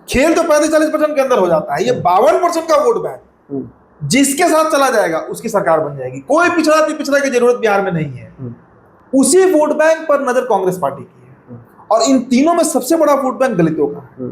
खेल तो 35-40% के अंदर हो जाता है। ये 52% का वोट बैंक जिसके साथ चला जाएगा उसकी सरकार बन जाएगी। कोई पिछड़ा पिछड़ा की जरूरत बिहार में नहीं है। उसी वोट बैंक पर नजर कांग्रेस पार्टी की है और इन तीनों में सबसे बड़ा वोट बैंक दलितों का है।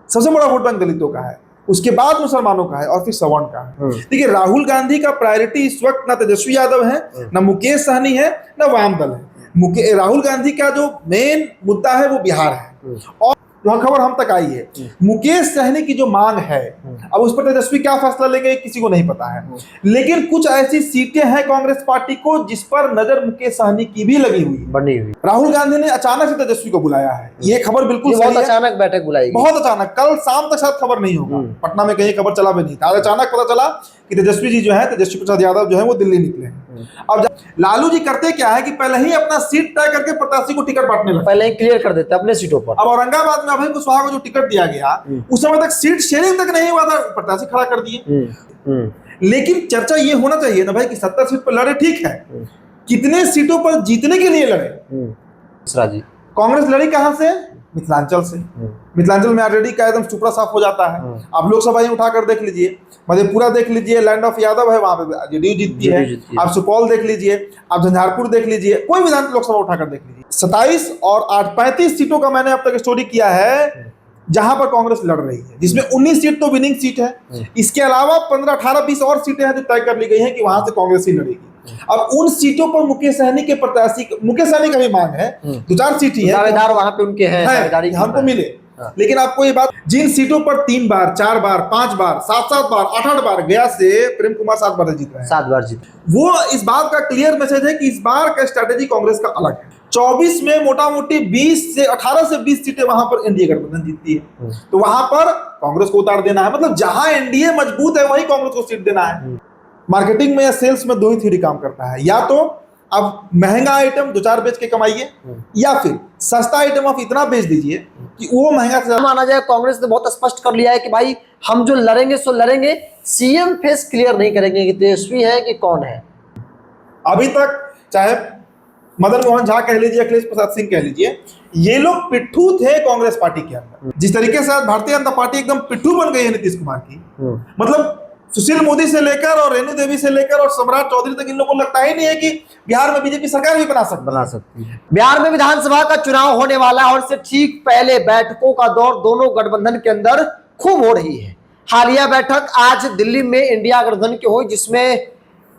सबसे बड़ा वोट बैंक दलितों का है, उसके बाद मुसलमानों का है और फिर सवर्ण का है। देखिए, राहुल गांधी का प्रायोरिटी इस वक्त ना तेजस्वी यादव है, ना मुकेश सहनी है, ना वाम दल है। राहुल गांधी का जो मेन मुद्दा है वो बिहार है और जो खबर हम तक आई है मुकेश सहनी की जो मांग है, अब उस पर तेजस्वी क्या फैसला लेंगे किसी को नहीं पता है, लेकिन कुछ ऐसी सीटें हैं कांग्रेस पार्टी को जिस पर नजर मुकेश सहनी की भी लगी हुई बनी हुई। राहुल गांधी ने अचानक से तेजस्वी को बुलाया है, ये खबर बिल्कुल बहुत अचानक बैठक बुलाई, बहुत अचानक। कल शाम तक शायद खबर नहीं होगा, पटना में कहीं खबर चला भी नहीं था। अचानक पता चला कि तेजस्वी जी जो है, तेजस्वी प्रसाद यादव जो है वो दिल्ली निकले हैं। अब लालू जी करते क्या है कि पहले ही अपना सीट तय करके प्रत्याशी को टिकट बांटने लगे, पहले ही क्लियर कर देते अपने सीटों पर। अब औरंगाबाद में अभय कुशवाहा को जो टिकट दिया गया उस समय तक सीट शेयरिंग तक नहीं हुआ था, प्रत्याशी खड़ा कर दिए। लेकिन चर्चा ये होना चाहिए ना भाई कि 70 सीट पर लड़े, ठीक है, कितने सीटों पर जीतने के लिए लड़े? कांग्रेस लड़ी कहां से? मिथिलांचल से। मिथिलांचल में ऑलरेडी का एकदम सुपड़ा साफ हो जाता है। आप लोकसभा ही उठाकर देख लीजिए, मधेपुरा देख लीजिए, लैंड ऑफ यादव है, वहां पे जेडीयू जीतती है। आप सुपौल देख लीजिए, आप झंझारपुर देख लीजिए, कोई भी लोकसभा उठाकर देख लीजिए। 27 और 8 35 सीटों का मैंने अब तक स्टोरी किया है जहां पर कांग्रेस लड़ रही है, जिसमें 19 सीट तो विनिंग सीट है। इसके अलावा 15, 18, 20 और सीटें हैं जो तय कर ली गई हैं कि वहां से कांग्रेस ही लड़ेगी। अब उन सीटों पर मुकेश सहनी के प्रत्याशी, मुकेश सहनी का भी मांग है, 2-4 सीट ही है, दावेदार वहां पे उनके हैं, हमको मिले। लेकिन आपको ये बात, जिन सीटों पर 3 बार, 4 बार, 5 बार, 7-7 बार, 8-8 बार, गया से प्रेम कुमार 7 बार जीत रहे हैं, 7 बार जीत, वो इस बात का क्लियर मैसेज है कि इस बार का स्ट्रैटेजी कांग्रेस का अलग है। 24 में मोटा मोटी 18 से 20 सीटें वहां पर एनडीए गठबंधन जीतती है, तो वहां पर कांग्रेस को उतार देना है। मतलब जहां एनडीए मजबूत है वहीं कांग्रेस को सीट देना है। मार्केटिंग में या सेल्स में 2 ही थ्योरी काम करता है, या तो अब महंगा आइटम 2-4 बेच के कमाइए, या फिर सस्ता आइटम आप इतना बेच दीजिए कि वो महंगा से माना जाए। कांग्रेस ने बहुत स्पष्ट कर लिया है कि भाई हम जो लड़ेंगे सो लड़ेंगे, सीएम फेस क्लियर नहीं करेंगे कि तेजस्वी है कि कौन है। अभी तक चाहे मदन मोहन झा कह लीजिए, अखिलेश प्रसाद सिंह कह लीजिए, ये लोग पिट्ठू थे कांग्रेस पार्टी के अंदर। जिस तरीके से भारतीय जनता पार्टी एकदम पिट्ठू बन गई है नीतीश कुमार की, मतलब सुशील मोदी से लेकर और रेणु देवी से लेकर और सम्राट चौधरी तक इन लोगों को लगता ही नहीं है कि बिहार में बीजेपी सरकार भी बना सकती है। बिहार में विधानसभा का चुनाव होने वाला है और इससे ठीक पहले बैठकों का दौर दोनों गठबंधन के अंदर खूब हो रही है। हालिया बैठक आज दिल्ली में इंडिया गठबंधन की हुई, जिसमें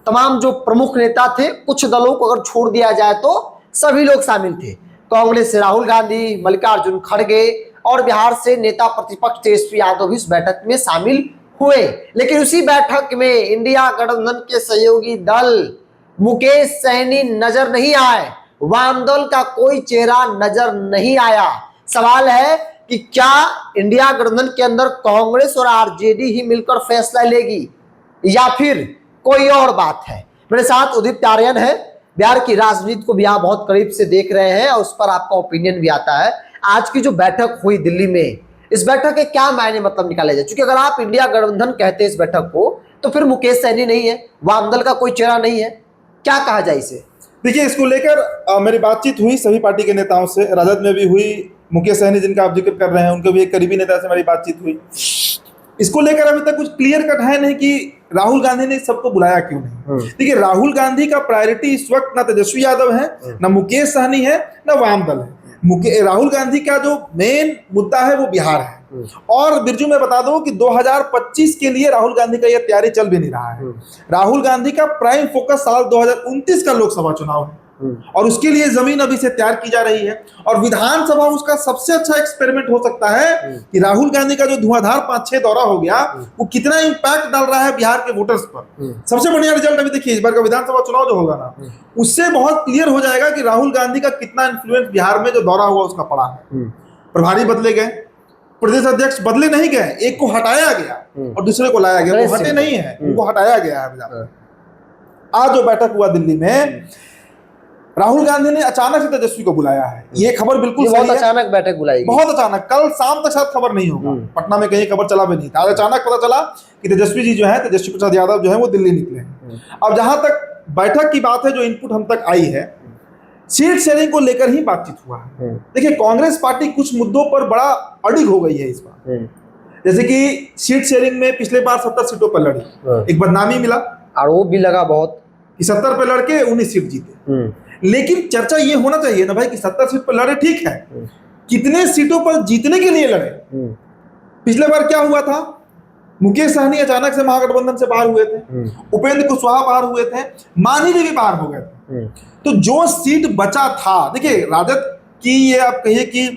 तमाम जो प्रमुख नेता थे, कुछ दलों को अगर छोड़ दिया जाए तो सभी लोग शामिल थे। कांग्रेस से राहुल गांधी, मल्लिकार्जुन खड़गे और बिहार से नेता प्रतिपक्ष तेजस्वी यादव भी इस बैठक में शामिल हुए। लेकिन उसी बैठक में इंडिया गठबंधन के सहयोगी दल मुकेश सहनी नजर नहीं आए, वाम दल का कोई चेहरा नजर नहीं आया। सवाल है कि क्या इंडिया गठबंधन के अंदर कांग्रेस और आरजेडी ही मिलकर फैसला लेगी या फिर कोई और बात है? मेरे साथ उदित आर्यन है, बिहार की राजनीति को भी आप बहुत करीब से देख रहे हैं और उस पर आपका ओपिनियन भी आता है। आज की जो बैठक हुई दिल्ली में, इस बैठक के क्या मायने मतलब निकाले जाए? क्योंकि अगर आप इंडिया गठबंधन कहते हैं इस बैठक को, तो फिर मुकेश सहनी नहीं है, वाम दल का कोई चेहरा नहीं है, क्या कहा जाए इसे? देखिए, इसको लेकर मेरी बातचीत हुई सभी पार्टी के नेताओं से, राजद में भी हुई, मुकेश सहनी जिनका आप जिक्र कर रहे हैं उनके भी एक करीबी नेता से मेरी बातचीत हुई। इसको लेकर अभी तक कुछ क्लियर कट है नहीं कि राहुल गांधी ने सबको बुलाया क्यों नहीं। देखिए, राहुल गांधी का प्रायोरिटी इस वक्त ना तेजस्वी यादव है, ना मुकेश सहनी है, ना वाम दल है। राहुल गांधी का जो मेन मुद्दा है वो बिहार है। और बिरजू मैं बता दूं कि 2025 के लिए राहुल गांधी का यह तैयारी चल भी नहीं रहा है। राहुल गांधी का प्राइम फोकस साल 2029 का लोकसभा चुनाव है और उसके लिए जमीन अभी से तैयार की जा रही है। और विधानसभा उसका सबसे अच्छा एक्सपेरिमेंट हो सकता है कि राहुल गांधी का जो धुआंधार 5-6 दौरा हो गया वो कितना इंपैक्ट डाल रहा है बिहार के वोटर्स पर। सबसे बढ़िया रिजल्ट अभी देखिए, इस बार का विधानसभा चुनाव जो होगा ना, उससे बहुत क्लियर हो जाएगा कि राहुल गांधी का कितना इन्फ्लुएंस बिहार में जो दौरा हुआ उसका पड़ा है। प्रभारी बदले गए, प्रदेश अध्यक्ष बदले नहीं गए, एक को हटाया गया और दूसरे को लाया गया, वो हटे नहीं है, उनको हटाया गया है। आज जो बैठक हुआ दिल्ली में, राहुल गांधी ने अचानक से तेजस्वी को बुलाया है, ये खबर बिल्कुल बहुत अचानक बैठक बुलाई, बहुत अचानक। कल शाम तक शायद खबर नहीं होगा, पटना में कहीं खबर चला भी नहीं था। अचानक पता चला कि तेजस्वी जी जो है, तेजस्वी प्रसाद यादव जो है वो दिल्ली निकले हैं। अब जहां तक बैठक की बात है, जो इनपुट हम तक आई है, सीट शेयरिंग को लेकर ही बातचीत हुआ है। देखिए, कांग्रेस पार्टी कुछ मुद्दों पर बड़ा अड़िग हो गई है इस बार। जैसे कि सीट शेयरिंग में पिछले बार 70 सीटों पर लड़ी, एक बदनामी मिला, आरोप भी लगा बहुत कि 70 पे लड़के 19 सीट जीते। लेकिन चर्चा ये होना चाहिए ना भाई कि 70 सीट पर लड़े, ठीक है, कितने सीटों पर जीतने के लिए लड़े। पिछले बार क्या हुआ था, मुकेश सहनी अचानक से महागठबंधन से बाहर हुए थे, उपेंद्र कुशवाहा बाहर हुए थे, मानी जी भी बाहर हो गए थे। तो जो सीट बचा था, देखिए राजद की ये आप कहिए कि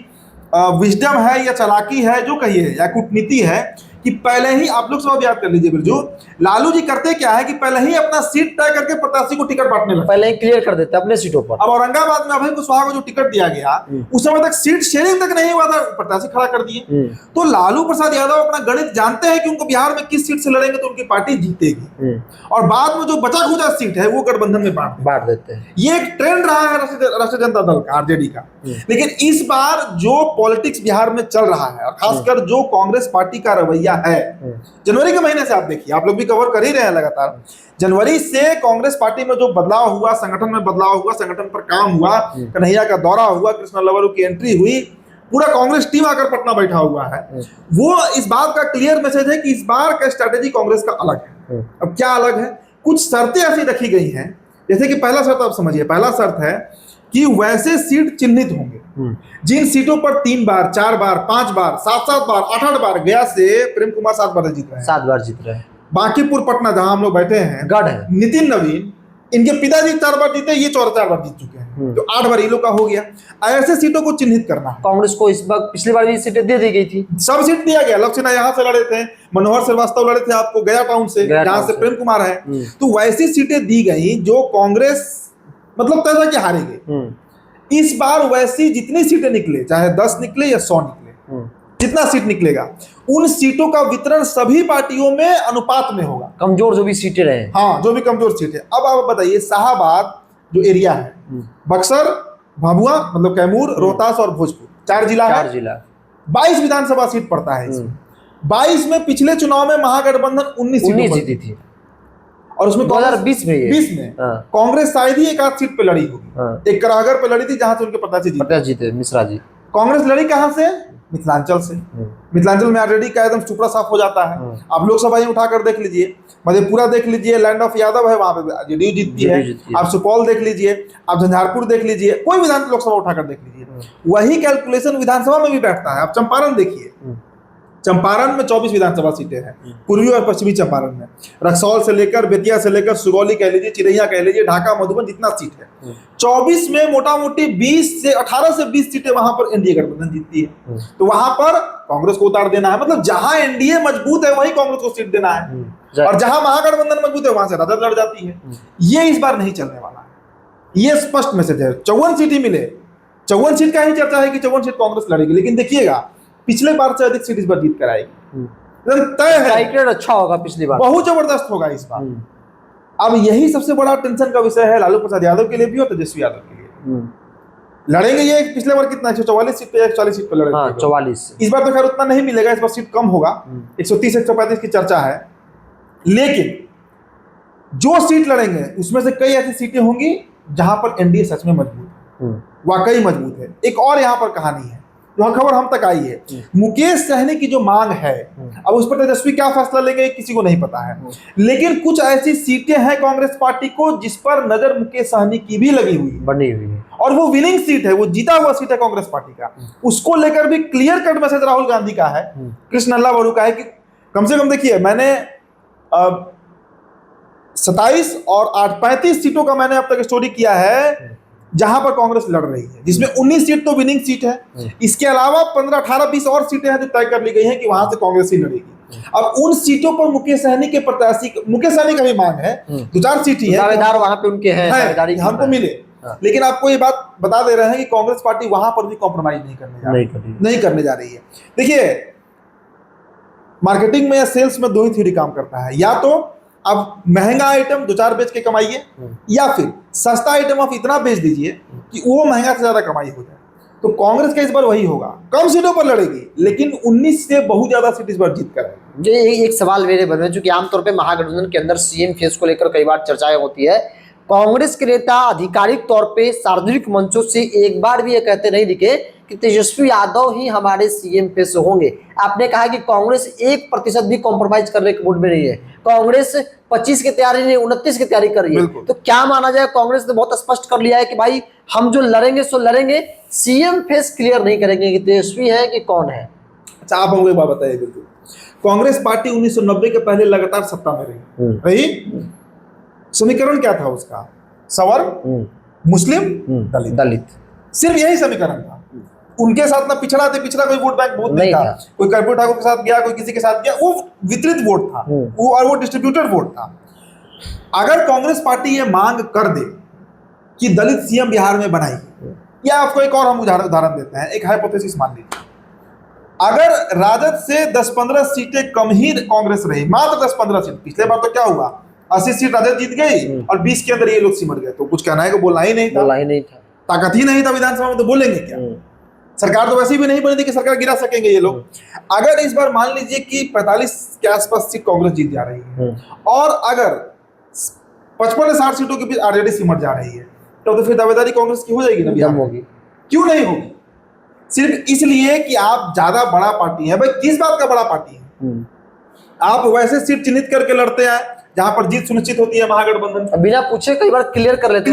विजडम है या चालाकी है जो कहिए या कूटनीति है कि पहले ही आप लोग सब याद कर लीजिए बिरजू, लालू जी करते क्या है कि पहले ही अपना सीट तय करके प्रत्याशी को टिकट बांटने लगते, पहले ही क्लियर कर देते अपने सीटों पर। अब औरंगाबाद में अभय कुशवाहा को जो टिकट दिया गया उस समय तक सीट शेयरिंग तक नहीं हुआ था, प्रत्याशी खड़ा कर दिए। तो लालू प्रसाद यादव अपना गणित जानते हैं कि उनको बिहार में किस सीट से लड़ेंगे तो उनकी पार्टी जीतेगी, और बाद में जो बचा खुचा सीट है वो गठबंधन में बांट देते हैं। ये एक ट्रेंड रहा है राष्ट्रीय जनता दल का, आरजेडी का। लेकिन इस बार जो पॉलिटिक्स बिहार में चल रहा है और खासकर जो कांग्रेस पार्टी का रवैया है, जनवरी के महीने से आप देखिए, आप लोग भी कवर कर ही रहे हैं लगातार, जनवरी से कांग्रेस पार्टी में जो बदलाव हुआ, संगठन में बदलाव हुआ, संगठन पर काम हुआ, कन्हैया का दौरा हुआ, कृष्णा लवरू की एंट्री हुई, पूरा कांग्रेस टीम आकर पटना बैठा हुआ है। वो इस बात का क्लियर मैसेज है कि इस बार का स्ट्रैटेजी कांग्रेस का अलग है। अब क्या अलग है, कुछ शर्तें ऐसी रखी गई हैं, जैसे कि पहला शर्त आप समझिए, पहला शर्त है कि वैसे सीट चिन्हित होंगे जिन सीटों पर 3 बार 4 बार 5 बार 7 बार 8 बार, गया से प्रेम कुमार 7 बार जीत रहे हैं, 7 बार जीत रहे हैं। बांकीपुर पटना जहां हम लोग बैठे हैं, गढ़ है, नितिन नवीन, इनके पिताजी 4 बार जीते, ये 4 बार जीत चुके हैं, तो 8 बार ये लोग का हो गया। ऐसे सीटों को चिन्हित करना है। कांग्रेस को इस बार, पिछली बार भी सीटें दे दी गई थी, सब सीट दिया गया। लक्ष्मण यहाँ से लड़े थे, मनोहर श्रीवास्तव लड़े थे आपको गया टाउन से, जहां से प्रेम कुमार है, तो वैसी सीटें दी गई जो कांग्रेस मतलब तय कि हारेगी। इस बार वैसी जितनी सीटें निकले, चाहे 10 निकले या 100 निकले, जितना सीट निकलेगा उन सीटों का वितरण सभी पार्टियों में अनुपात में होगा, कमजोर जो भी सीटें रहे, हाँ जो भी कमजोर सीट है। अब आप बताइए, शाहाबाद जो एरिया है, बक्सर, भभुआ मतलब कैमूर, रोहतास और भोजपुर, 4 जिला है, 22 विधानसभा सीट पड़ता है इसमें। 22 में पिछले चुनाव में महागठबंधन 19 जीती थी, और उसमें 2020 में कांग्रेस शायद ही 1 सीट पे लड़ी होगी, एक कराहगर पे लड़ी थी जहां से उनके प्रत्याशी जीते, मिश्रा जी। कांग्रेस लड़ी कहां से, मिथिलांचल से। मिथिलांचल में ऑलरेडी का एकदम सुपड़ा साफ हो जाता है। आप लोकसभा ही उठाकर देख लीजिए, मधेपुरा देख लीजिए, लैंड ऑफ यादव है, वहां पे जेडीयू जीतती है। आप सुपौल देख लीजिए, आप झंझारपुर देख लीजिए, कोई विधान लोकसभा उठाकर देख लीजिए, वही कैलकुलेशन विधानसभा में भी बैठता है। आप चंपारण देखिए, चंपारण में 24 विधानसभा सीटें हैं, पूर्वी और पश्चिमी चंपारण में, रक्सौल से लेकर बेतिया से लेकर सुगौली कह लीजिए, चिरैया कह लीजिए, ढाका, मधुबन, जितना सीट है 24 में मोटा मोटी 18 से 20 सीटें वहां पर एनडीए गठबंधन जीतती है। तो वहां पर कांग्रेस को उतार देना है, मतलब जहां एनडीए मजबूत है वहीं कांग्रेस को सीट देना है, और जहां महागठबंधन मजबूत है वहां से राजद लड़ जाती है। ये इस बार नहीं चलने वाला है, ये स्पष्ट मैसेज है। 54 सीट ही मिले, 54 सीट का ही चर्चा है कि 54 सीट कांग्रेस लड़ेगी, लेकिन देखिएगा पिछले बार से अधिक सीट इस बार जीत कर आएगी, तय है। अच्छा होगा, पिछली बार बहुत जबरदस्त होगा इस बार। अब यही सबसे बड़ा टेंशन का विषय है लालू प्रसाद यादव के लिए भी और तेजस्वी यादव के लिए। लड़ेंगे ये, पिछले बार कितना 144 सीट पे 140 सीट पे लड़ेंगे, 44। इस बार तो खैर उतना नहीं मिलेगा, इस बार सीट कम होगा, 130 135 की चर्चा है। लेकिन जो सीट लड़ेंगे उसमें से कई ऐसी सीटें होंगी जहां पर एनडीए सच में मजबूत है, वाकई मजबूत है। एक और यहां पर कहानी है जो खबर हम तक आई है, मुकेश सहनी की जो मांग है, अब उस पर तेजस्वी क्या फैसला लेंगे किसी को नहीं पता है, लेकिन कुछ ऐसी सीटें हैं कांग्रेस पार्टी को जिस पर नजर मुकेश सहनी की भी लगी हुई है, बनी हुई है, और वो विनिंग सीट है, वो जीता हुआ सीट है कांग्रेस पार्टी का। उसको लेकर भी clear cut message Rahul Gandhi का है, कृष्ण लवरू का है कि कम से कम देखिए, मैंने 27 और 8 35 सीटों का मैंने अब तक स्टोरी किया है जहां पर कांग्रेस लड़ रही है, जिसमें 19 सीट तो विनिंग सीट है, इसके अलावा 15 18 20 और सीटें हैं जो तय कर ली गई हैं कि वहां से कांग्रेस ही लड़ेगी। अब उन सीटों पर मुकेश सहनी के प्रत्याशी, मुकेश सहनी का भी मांग है, 2-4 सीट ही है, दावेदार वहां पे उनके हैं, दावेदारी हमको मिले, लेकिन आपको ये बात बता दे रहे हैं कि कांग्रेस पार्टी वहां पर भी कॉम्प्रोमाइज नहीं करने जा रही है। देखिए, मार्केटिंग में या सेल्स में 2 ही थ्योरी काम करता है, या तो अब महंगा आइटम 2-4 बेच के कमाइए, या फिर सस्ता आइटम आप इतना बेच दीजिए कि वो महंगा से ज्यादा कमाई हो जाए। तो कांग्रेस का इस बार वही होगा, कम सीटों पर लड़ेगी लेकिन 19 से बहुत ज्यादा सीट इस बार जीत कर आएगी। ये एक सवाल मेरे मन में, जो कि आमतौर पे महागठबंधन के अंदर सीएम फेस को लेकर कई बार चर्चाएं होती है, कांग्रेस के नेता आधिकारिक तौर पे सार्वजनिक मंचों से एक बार भी ये कहते नहीं दिखे कि कि तेजस्वी यादव ही हमारे सीएम पे से होंगे। आपने कहा कि कांग्रेस 1% भी कॉम्प्रोमाइज करने के मूड में नहीं है, कांग्रेस 25 की तैयारी नहीं 29 की तैयारी कर रही है। तो क्या माना जाए, कांग्रेस ने बहुत स्पष्ट कर लिया है कि भाई हम जो लड़ेंगे सो लड़ेंगे, सीएम फेस क्लियर नहीं करेंगे कि तेजस्वी है कि कौन है। अच्छा, आप हमको एक बात बताइए, बिल्कुल कांग्रेस पार्टी 1990 के पहले लगातार सत्ता में रही, समीकरण क्या था उसका? सवर्ण, मुस्लिम, दलित, सिर्फ यही समीकरण था। उनके साथ ना पिछड़ा थे, पिछड़ा कोई वोट बैंक बहुत नहीं था। कोई कर्पूर ठाकुर के साथ गया, कोई किसी के साथ गया, वो वितरित वोट था, वो और वो डिस्ट्रीब्यूटेड वोट था। अगर कांग्रेस पार्टी ये मांग कर दे कि दलित सीएम बिहार में बनाइए, या आपको एक और हम उदाहरण देते हैं, एक हाइपोथेसिस मान लीजिए, अगर राजद से 10-15 सीटें कम ही कांग्रेस रही, मात्र 10-15 सीट, पिछले बार तो क्या हुआ, 80 सीट राजद जीत गई और 20 के अंदर ये लोग सिमट गए, तो कुछ कहना है कि बोलना ही नहीं था, ताकत ही नहीं था विधानसभा में, तो बोलेंगे क्या? सरकार तो वैसे भी नहीं बनी थी कि सरकार गिरा सकेंगे ये लोग। अगर इस बार मान लीजिए कि 45 के आसपास सीट कांग्रेस जीत जा रही है और अगर 55 से 60 सीटों के बीच आरजेडी सिमट जा रही है, तो फिर दावेदारी कांग्रेस की हो जाएगी ना बिहार में? क्यों नहीं होगी? सिर्फ इसलिए कि आप ज्यादा बड़ा पार्टी है। भाई किस बात का बड़ा पार्टी है? आप वैसे सीट चिन्हित करके लड़ते हैं जहां पर जीत सुनिश्चित होती है महागठबंधन, बिना पूछे कई बार क्लियर कर देते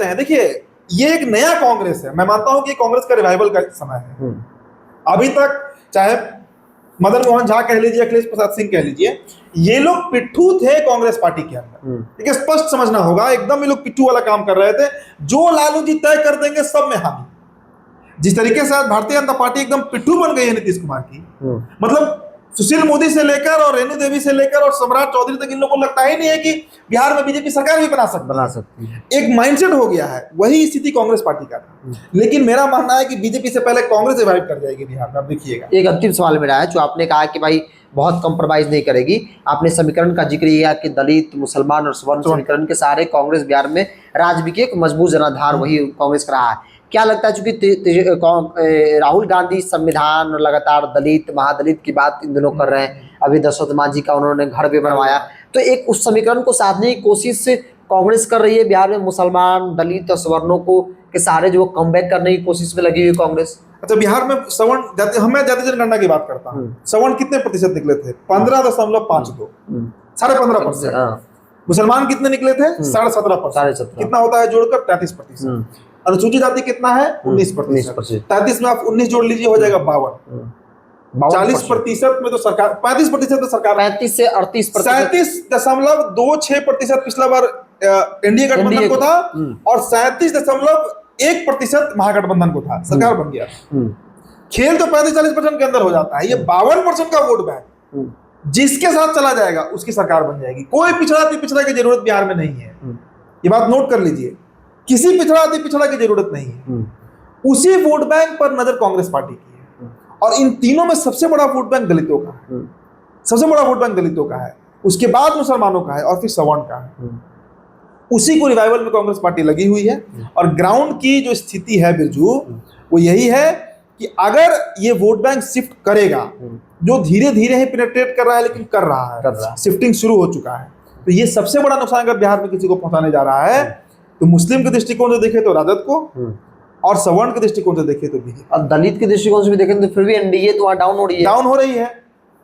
हैं। देखिए, ये एक नया कांग्रेस है। मैं मानता हूं कि कांग्रेस का रिवाइवल का समय है। अभी तक चाहे मदन मोहन झा कह लीजिए, अखिलेश प्रसाद सिंह कह लीजिए, ये लोग पिट्ठू थे कांग्रेस पार्टी के अंदर। ठीक है, स्पष्ट समझना होगा, एकदम ये लोग पिट्ठू वाला काम कर रहे थे। जो लालू जी तय कर देंगे सब में हामी। जिस तरीके से आज भारतीय जनता पार्टी एकदम पिट्ठू बन गई है नीतीश कुमार की, मतलब सुशील मोदी से लेकर और रेणु देवी से लेकर और सम्राट चौधरी तक, इन लोगों को लगता ही नहीं है कि बिहार में बीजेपी सरकार भी बना सकती है। एक माइंडसेट हो गया है। वही स्थिति कांग्रेस पार्टी का था। लेकिन मेरा मानना है कि बीजेपी से पहले कांग्रेस रिवाइव कर जाएगी बिहार में। अब देखिएगा, एक अंतिम सवाल मेरा है, जो आपने कहा कि भाई बहुत कंप्रोमाइज नहीं करेगी, आपने समीकरण का जिक्र किया कि दलित, मुसलमान और सवर्ण समीकरण के सहारे कांग्रेस बिहार में राज की एक मजबूत जनाधार वही कांग्रेस का रहा है। क्या लगता है, चूंकि राहुल गांधी संविधान और लगातार दलित महादलित की बात इन दिनों कर रहे हैं, अभी दशरथ मांझी का उन्होंने घर भी बनवाया, तो एक उस समीकरण को साधने की कोशिश कांग्रेस कर रही है बिहार में, मुसलमान, दलित और सवर्णों को के सहारे जो कमबैक करने की कोशिश में लगी हुई कांग्रेस। अच्छा, बिहार में सवर्ण मैं जाति जनगणना की बात करता हूँ, सवर्ण कितने प्रतिशत निकले थे? 15.52, 15.5%। मुसलमान कितने निकले थे? 17.5%। कितना होता है जोड़कर? 33%। अनुसूचित जाति कितना है? 19%। 33 में आप 19 जोड़ लीजिए, हो जाएगा 52। 40% में तो सरकार, 35% तो सरकार, 35 से 38%, 37.26% पिछला बार एनडीए गठबंधन को था और 37.1% महागठबंधन को था। सरकार बन गया। खेल तो 35-40% के अंदर हो जाता है। ये 52% का वोट बैंक जिसके साथ चला जाएगा उसकी सरकार बन जाएगी। कोई पिछड़ा की जरूरत बिहार में नहीं है। ये बात नोट कर लीजिए, किसी पिछड़ा की जरूरत नहीं है। उसी वोट बैंक पर नजर कांग्रेस पार्टी की है और इन तीनों में सबसे बड़ा वोट बैंक दलितों का है। सबसे बड़ा वोट बैंक दलितों का है, उसके बाद मुसलमानों का है और फिर सवर्ण का है। उसी को रिवाइवल में कांग्रेस पार्टी लगी हुई है। और ग्राउंड की जो स्थिति है बिरजू, वो यही है कि अगर ये वोट बैंक शिफ्ट करेगा, जो धीरे धीरे ही पेनिट्रेट कर रहा है लेकिन कर रहा है, शिफ्टिंग शुरू हो चुका है, तो ये सबसे बड़ा नुकसान अगर बिहार में किसी को पहुंचाने जा रहा है तो मुस्लिम के दृष्टिकोण से देखे तो राजद को, और सवर्ण के दृष्टिकोण से देखे तो बीजेपी। और दलित के दृष्टिकोण से भी देखें तो फिर भी एनडीए तो वहां डाउन हो रही है,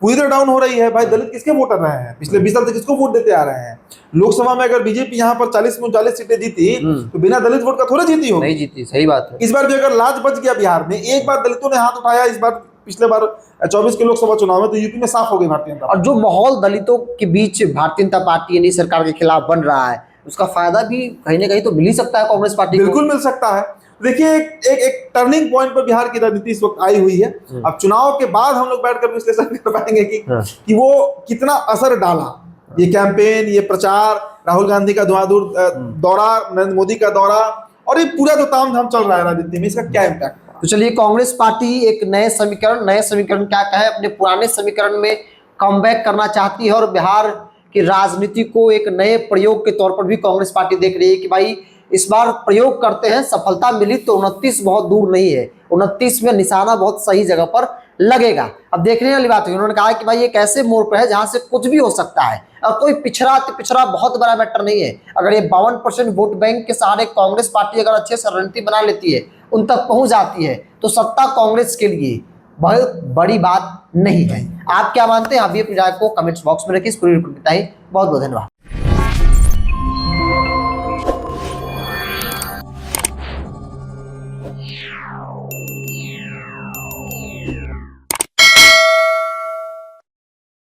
पूरी तरह डाउन हो रही है। भाई दलित किसके वोटर रहे हैं? पिछले 20 साल से किसको वोट देते आ रहे हैं? लोकसभा में अगर बीजेपी यहाँ पर 40 में 39 सीटें जीती तो बिना दलित वोट का थोड़ा जीती हो? नहीं जीती, सही बात है। इस बार भी अगर लाज बच गया बिहार में, एक बार दलितों ने हाथ उठाया, इस बार पिछले बार 24 के लोकसभा चुनाव में, तो यूपी में साफ हो गई भारतीय जनता पार्टी। और जो माहौल दलितों के बीच भारतीय जनता पार्टी यानी सरकार के खिलाफ बन रहा है, उसका फायदा भी कहीं ना कहीं तो मिल ही सकता है कांग्रेस पार्टी को। बिल्कुल मिल सकता है। देखिए, एक टर्निंग पॉइंट पर बिहार की राजनीति इस वक्त आई हुई है। अब चुनाव के बाद हम लोग बैठकर विश्लेषण कर पाएंगे कि वो कितना असर डाला, ये कैंपेन, ये प्रचार, राहुल गांधी का धुआंधर दौरा, नरेंद्र मोदी का दौरा, और ये पूरा जो तामझाम चल रहा है राजनीति में, इसका क्या इम्पैक्ट। तो चलिए, कांग्रेस पार्टी एक नए समीकरण क्या कहे, अपने पुराने समीकरण में कमबैक करना चाहती है और बिहार की राजनीति को एक नए प्रयोग के तौर पर भी कांग्रेस पार्टी देख रही है कि भाई इस बार प्रयोग करते हैं, सफलता मिली तो 29 बहुत दूर नहीं है, 29 में निशाना बहुत सही जगह पर लगेगा। अब देखने वाली बात है, उन्होंने कहा कि भाई एक ऐसे मोड़ पर है जहां से कुछ भी हो सकता है और कोई पिछड़ा बहुत बड़ा मैटर नहीं है। अगर ये 52% वोट बैंक के सहारे कांग्रेस पार्टी अगर अच्छे से रणनीति बना लेती है, उन तक पहुंच जाती है, तो सत्ता कांग्रेस के लिए बहुत बड़ी बात नहीं है। आप क्या मानते हैं? आप भी अपनी राय को कमेंट्स बॉक्स में रखिए। इस पूरी रिपोर्ट बताइए। बहुत बहुत धन्यवाद।